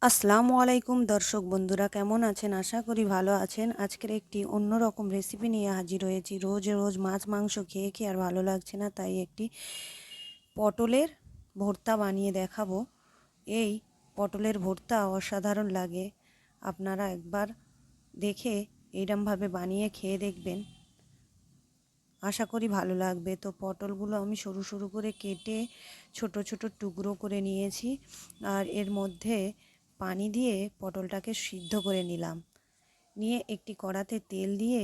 আসসালামু আলাইকুম দর্শক বন্ধুরা, কেমন আছেন? আশা করি ভালো আছেন। আজকের একটি অন্যরকম রেসিপি নিয়ে হাজির হয়েছি। রোজ রোজ মাছ মাংস খেয়ে খেয়ে আর ভালো লাগছে না, তাই একটি পটলের ভর্তা বানিয়ে দেখাবো। এই পটলের ভর্তা অসাধারণ লাগে। আপনারা একবার দেখে এইরকমভাবে বানিয়ে খেয়ে দেখবেন, আশা করি ভালো লাগবে। তো পটলগুলো আমি সরু সরু করে কেটে ছোট ছোট টুকরো করে নিয়েছি, আর এর মধ্যে পানি দিয়ে পটলটাকে সিদ্ধ করে নিলাম। নিয়ে একটি কড়াতে তেল দিয়ে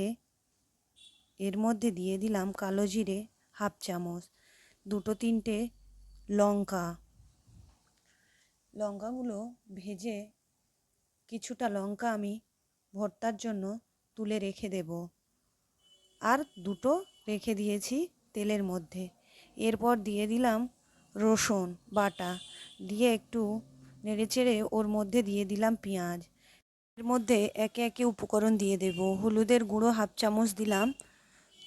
এর মধ্যে দিয়ে দিলাম কালো জিরে হাফ চামচ, দুটো তিনটে লঙ্কা। লঙ্কাগুলো ভেজে কিছুটা লঙ্কা আমি ভর্তার জন্য তুলে রেখে দেব, আর দুটো রেখে দিয়েছি তেলের মধ্যে। এরপর দিয়ে দিলাম রসুন বাটা, দিয়ে একটু নেড়েচেড়ে ওর মধ্যে দিয়ে দিলাম পেঁয়াজ। এর মধ্যে একে একে উপকরণ দিয়ে দেব। হলুদের গুঁড়ো হাফ চামচ দিলাম,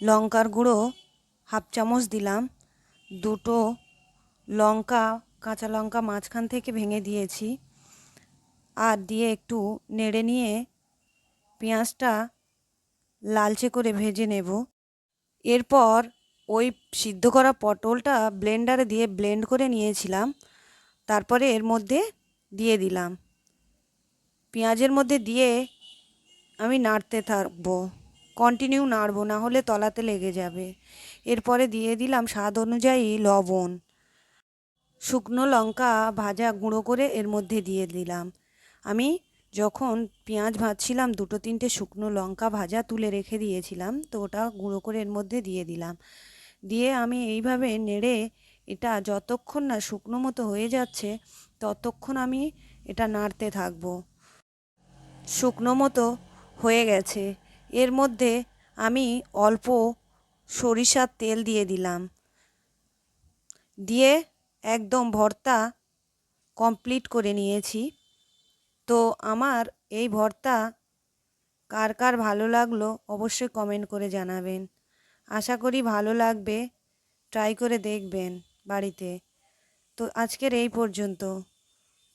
লঙ্কার গুঁড়ো হাফ চামচ দিলাম, দুটো লঙ্কা কাঁচা লঙ্কা মাঝখান থেকে ভেঙে দিয়েছি, আর দিয়ে একটু নেড়ে নিয়ে পেঁয়াজটা লালচে করে ভেজে নেব। এরপর ওই সিদ্ধ করা পটলটা ব্লেন্ডারে দিয়ে ব্লেন্ড করে নিয়েছিলাম, তারপরে এর মধ্যে দিয়ে দিলাম। পেঁয়াজের মধ্যে দিয়ে আমি নাড়তে থাকবো, কন্টিনিউ নাড়বো, না হলে তলাতে লেগে যাবে। এরপরে দিয়ে দিলাম স্বাদ অনুযায়ী লবণ, শুকনো লঙ্কা ভাজা গুঁড়ো করে এর মধ্যে দিয়ে দিলাম। আমি যখন পেঁয়াজ ভাজছিলাম দুটো তিনটে শুকনো লঙ্কা ভাজা তুলে রেখে দিয়েছিলাম, তো ওটা গুঁড়ো করে এর মধ্যে দিয়ে দিলাম। দিয়ে আমি এইভাবে নেড়ে এটা যতক্ষণ না শুকনো মতো হয়ে যাচ্ছে ততক্ষণ আমি এটা নাড়তে থাকবো। শুকনো মতো হয়ে গেছে, এর মধ্যে আমি অল্প সরিষার তেল দিয়ে দিলাম, দিয়ে একদম ভর্তা কমপ্লিট করে নিয়েছি। তো আমার এই ভর্তা কার কার ভালো লাগলো অবশ্যই কমেন্ট করে জানাবেন। আশা করি ভালো লাগবে, ট্রাই করে দেখবেন বাড়িতে। তো আজকের এই পর্যন্ত,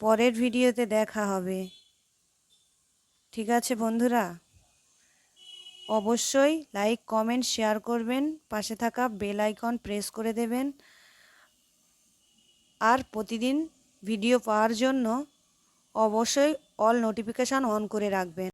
পরের ভিডিওতে দেখা হবে। ঠিক আছে বন্ধুরা, অবশ্যই লাইক কমেন্ট শেয়ার করবেন, পাশে থাকা বেল আইকন প্রেস করে দেবেন, আর প্রতিদিন ভিডিও পাওয়ার জন্য অবশ্যই অল নোটিফিকেশান অন করে রাখবেন।